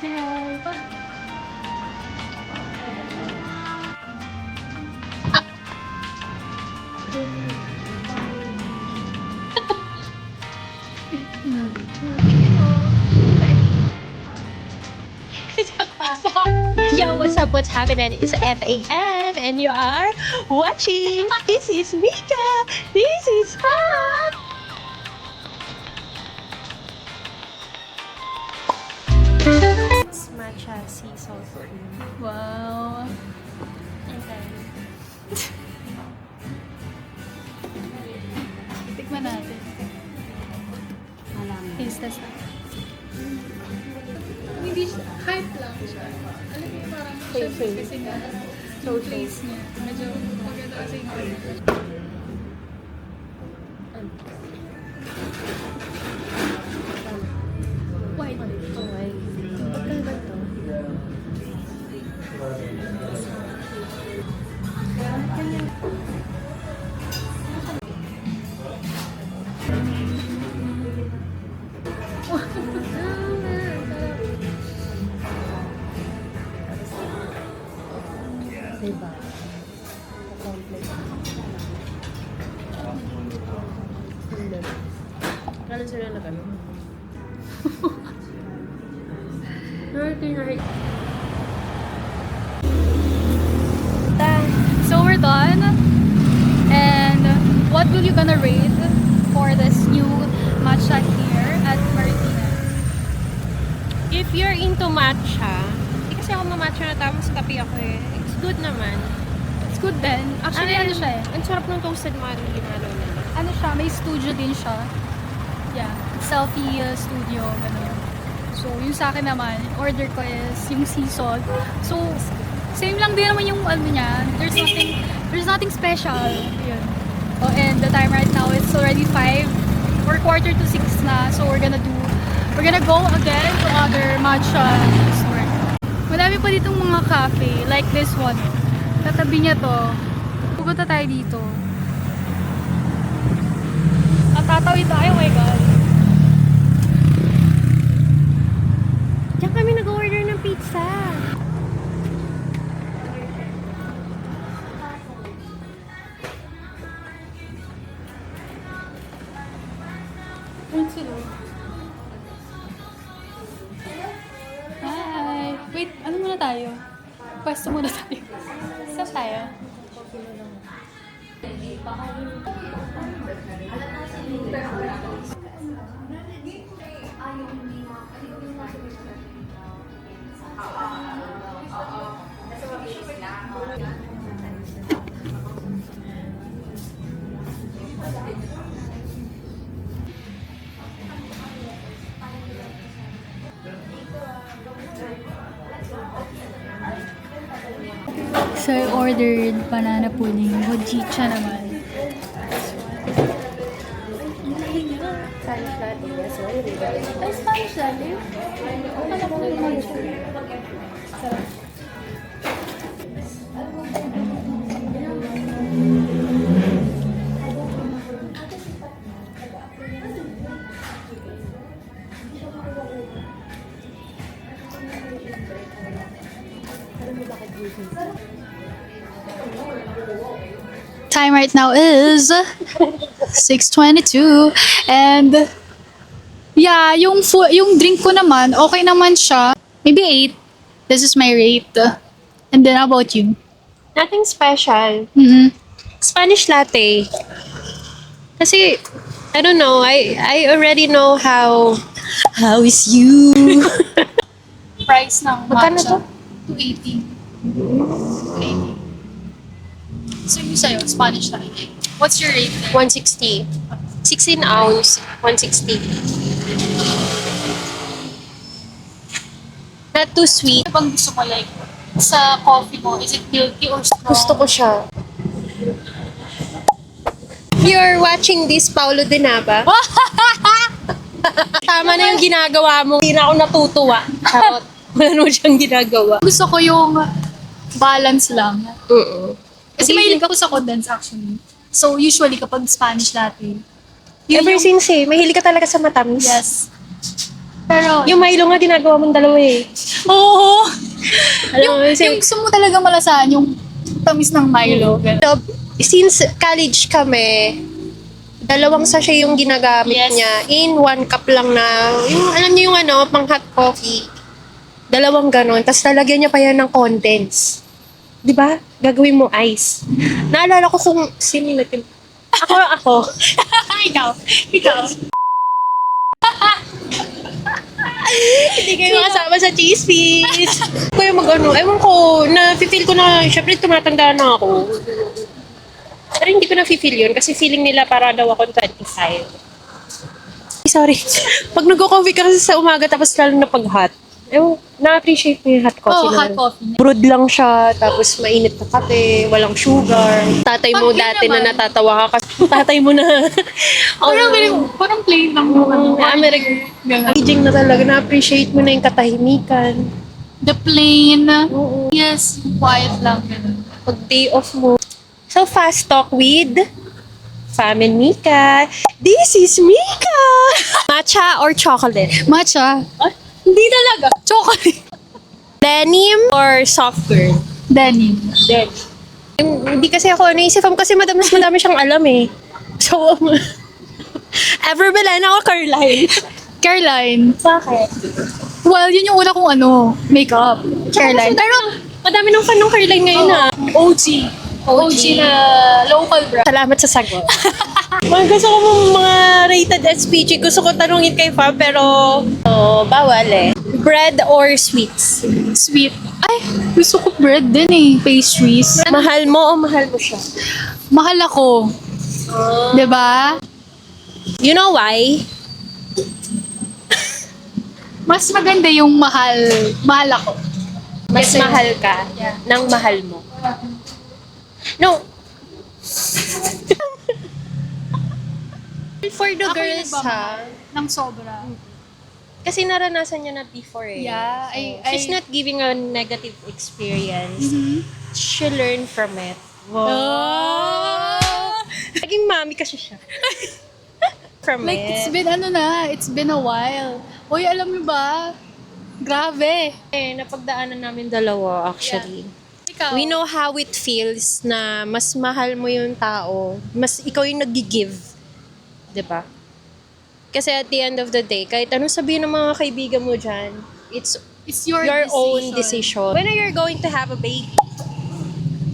Yo, what's up? What's happening? It's FAM and you are watching. This is Mika. This is fun. It's matcha sea salt cream. Wow. And then, Tikman natin. Taste test na. Hindi siya, hype lang siya. Alam mo yung parang syempre kasi nga, yung place niya. Medyo maganda kasi yung white. okay. Pagka ba to? Diba? Kala sila na kami. So we're done. And what will you gonna rate for this new matcha here at Marikina? If you're into matcha, kasi ako mamatcha na tapos kape ako eh. It's good naman. It's good then. Actually, ano siya eh? Ang sarap ng toasted marshmallow nila. Ano siya, may studio din siya. Yeah, selfie studio, gano'n. So, yung sa akin naman, order ko is yung sea salt. So, same lang din naman yung ano niya. There's nothing special. Yun. Oh, and the time right now, it's already 5 or 5:45 na. So, we're gonna go again to other matcha store. Madami pa ditong mga cafe, like this one. Katabi niya to. Pupunta tayo dito. At tatawid tayo, oh my god. Diyan kami nag-order ng pizza. Hi! Wait, ano muna tayo? Pwesto muna tayo. Saan tayo? So, I ordered banana pudding. Hojicha naman. Spanish latte. Yes, really. Ay, Spanish latte? Ano ko yung matcha? Sarap. Time right now is 6:22 and yeah, yung drink ko naman, okay naman siya. Maybe 8. This is my rate. And then how about you? Nothing special. Mm-hmm. Spanish latte. Kasi, I don't know, I already know how is you? Price ng Magkano matcha. to? 280. 280. So yung sa'yo, Spanish latte. What's your rate there? 160. 16 ounce, 160. Not too sweet. Ano bang gusto mo like sa coffee mo? Is it milky or strong? Gusto ko siya. If you're watching this, Paulo Dinaba, tama na yung ginagawa mo. Hindi na ako natutuwa. Charot. Wala naman siyang ginagawa. Gusto ko yung balance lang. Kasi Hindi- mahilig ako sa condensed actually. So usually kapag Spanish latte, yun Ever yung- since mahilig ka talaga sa matamis. Yes. Pero, Yung Milo nga, ginagawa mong dalawa eh. oo. Alam mo, Yung gusto mo talaga malasahan, yung tamis ng Milo. Ganun. So, since college kami, dalawang sachet yung ginagamit Yes. niya. In 1 cup lang na, yung, alam niyo yung ano, pang hot coffee. Dalawang ganon. Tapos lalagyan niya pa yan ng condense. Di ba? Gagawin mo ice. Naalala ko kung sino natin. Ako. Ikaw. Hindi kayo makasama sa cheese feast. Kaya mag-ano, ewan ko, na-feel ko na, syempre tumatanda na ako. Pero hindi ko na-feel yun kasi feeling nila para daw ako 25. Sorry. Pag nag-coffee ka kasi sa umaga tapos lalo na pag hot, na-appreciate mo yung hot coffee Oo, na. hot coffee. Brewed lang siya, tapos mainit na kape, walang sugar. Tatay mo Pag yun dati naman. na natatawa ka kasi tatay mo na. Parang plain lang mo. Ganun. Aging na talaga, na-appreciate mo na yung katahimikan. The plain. Oo. Yes, quiet lang. Ganun. Pag day off mo. So, fast talk with Fam and Mika. This is Mika! Matcha or chocolate? Matcha. Hindi talaga. Chocolate. Denim or soft girl? Denim. Hindi kasi ako naisip kasi madami siyang alam eh. So, ever Belen ako, Caroline. Caroline. Bakit? Well, yun yung una kong makeup. Caroline. Pero, Madami ng fan ng Caroline ngayon ah. OG. OG na local brand. Salamat sa sagot. Gusto ko mong mga rated SPG. Gusto ko tanungin kay Fab pero bawal eh. Bread or sweets? Sweet. Ay, gusto ko bread din eh. Pastries. Mahal mo o mahal mo siya? Mahal ako. Diba? You know why? Mas maganda yung mahal. Mahal ako. Mas Kasi- mahal ka Yeah. ng mahal mo. No. For the Ako yung girls ha, nagmamahal ng sobra. kasi naranasan niya na before eh. Yeah, So, she's not giving a negative experience. Mhm. She learned from it. Oh! Naging mami kasi siya. From Like, it. it's been a while. Uy, alam mo ba? Grabe. Napagdaanan namin dalawa actually. Ikaw? We know how it feels na mas mahal mo yung tao, mas ikaw yung nag-give. 'Di ba? Kasi at the end of the day, kahit anong sabihin ng mga kaibigan mo dyan, it's It's your, your own decision. When are you going to have a baby?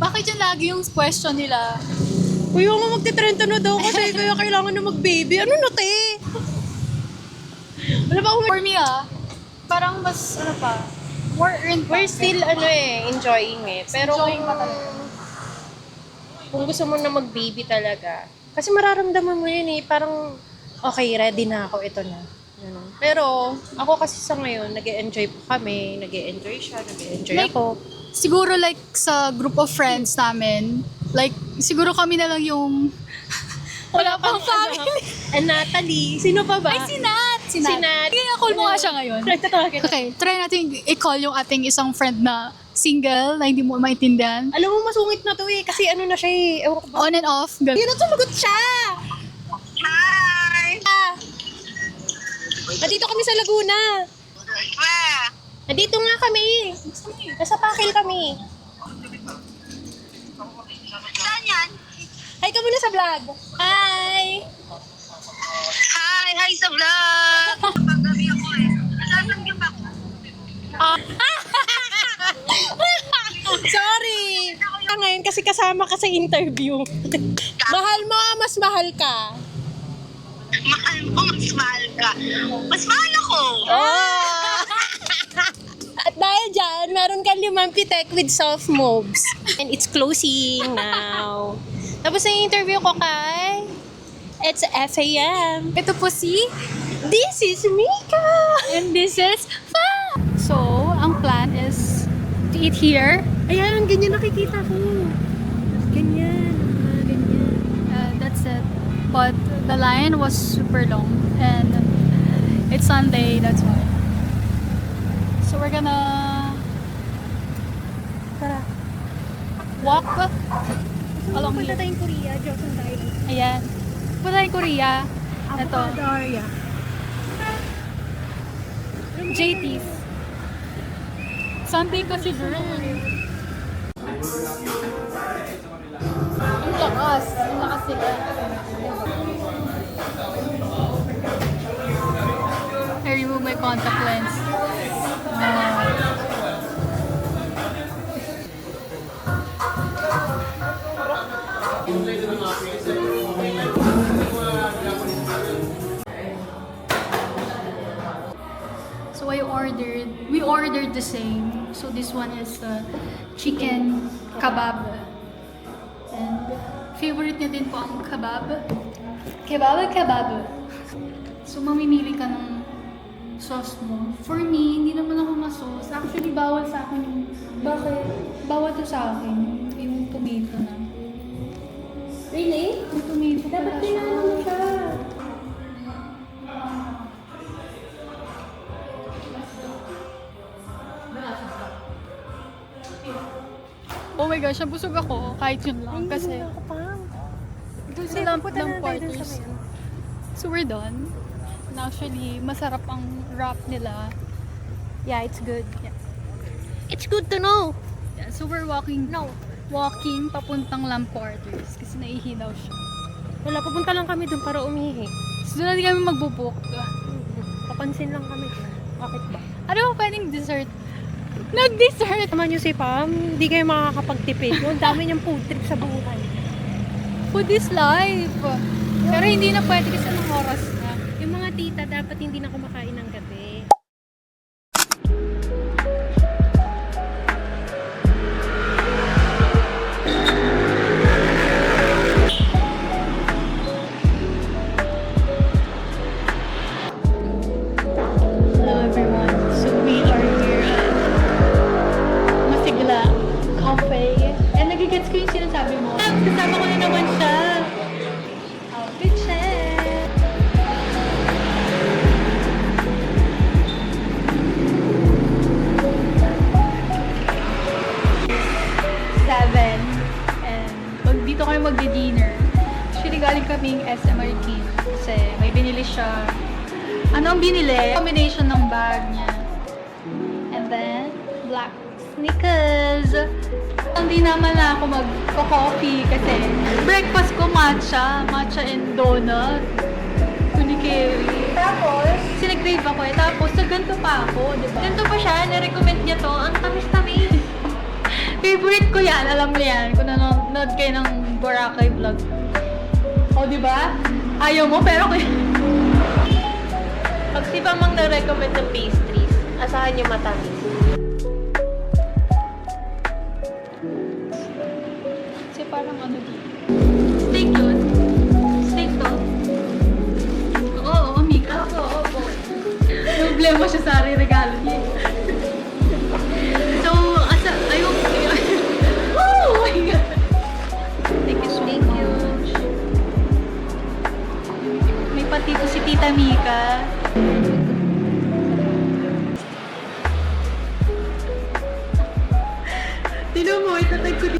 Bakit yun lagi yung question nila? Uy, mo magti-30 na daw kasi kaya kailangan na mag-baby. Ano na, te? Wala ba akong... For me parang mas, more earned. We're still, enjoying eh. Pero Enjoying pa talaga. kung gusto mo na mag-baby talaga, kasi mararamdaman mo yun eh, parang, okay, ready na ako, ito na. Ganun. Pero, ako kasi sa ngayon, nag-e-enjoy po kami, nag-e-enjoy siya, nag-e-enjoy Like, ako. Siguro like sa group of friends namin, like siguro kami na lang yung wala pang family. Natalie, sino pa ba? Ay, si Nat! Si Nat. Kaya call mo nga siya ngayon. Tatawagin. Okay, try natin i-call yung ating isang friend na single na hindi mo maintindihan. Alam mo, masungit na to eh, kasi ano na siya eh, ewan ko ba? On and off. Ganun. Yun ang sumagot siya! Hi! Nandito kami sa Laguna. Nandito nga kami. Nasa Pakil kami. Saan yan? Hi ka muna sa vlog. Hi! Hi sa vlog! Paggabi ako eh. Nasasanggip ako. Sorry! Ngayon kasi kasama ka sa interview. Mahal mo, mas mahal ka. Mahal mo, mas mahal ka. Mas mahal ako! Oh! At dahil dyan, meron kang 5 pitek with soft moves. And it's closing now. Tapos na yung interview ko kay... It's FAM. Ito po si This is Mika! and this is Fa! So, ang plan is to eat here. Ayan, ganyan nakikita ko. Ganyan. Ganyan. That's it. But the line was super long and it's Sunday, that's why. So we're gonna walk along here. tayong Korea, Joseon tayo. Ayan. Punta tayong Korea. Ito. Daria. JT's. Sunday kasi girl. Ang lakas. Ang lakas sila. I remove my contact lens. So we ordered the same. So this one is chicken kebab. And favorite niya din po ang kebab. Kebab. So mamimili ka ng sauce mo. For me, hindi naman ako ma-sauce. Actually, bawal sa akin yung... Bakit? Bawal to sa akin. Yung tomato na. Really? Yung tomato Dapat pala kailangan mo siya. Oh my gosh, nabusog ako. Kahit yun lang. Kasi... Kasi lamp quarters. So we're done. And actually, masarap ang wrap nila. Yeah, it's good. Yeah. It's good to know. Yeah, so we're walking papuntang lamp quarters kasi naihinaw siya. Wala, pupunta lang kami dun para umihi. So doon natin kami magbubuk. Papansin lang kami. Bakit ba? Ano ba pwedeng dessert? Nag-dessert! Naman nyo si Pam, hindi kayo makakapagtipid. Ang dami niyang food trip sa buhay. Food is life! Pero hindi na pwede kasi ng oras na. Yung mga tita, dapat hindi na kumakain ng gabi. Hello everyone. So we are here at Masigla Cafe. And nagigets ko yung sinasabi mo. Kasama ko na naman siya. Outfit check! Seven. And pag dito kayo magdi-dinner, actually galing kaming SMRT kasi may binili siya. Ano ang binili? Combination ng bag niya. And then, black sneakers. Hindi naman na ako mag-coffee kasi breakfast ko matcha. Matcha and donut. Kunikeri. Tapos, sinagrave ako eh. Tapos, sa ganito pa ako. Diba? Ganito pa siya. Nirecommend niya to. Ang tamis-tamis. Favorite ko yan. Alam mo yan. Kung nanonood kayo ng Boracay vlog. O, diba? Ayaw mo, pero Pag si Pam ang na-recommend ng pastries, asahan niyo matamis. kasi parang ano dito. Steak yun? Steak to? Oo, Mika. Oo. Problema siya sa regalo niya. So, ayun. Oh my God! Thank you so much. May patito si Tita Mika. Tino mo, itatag ko dito.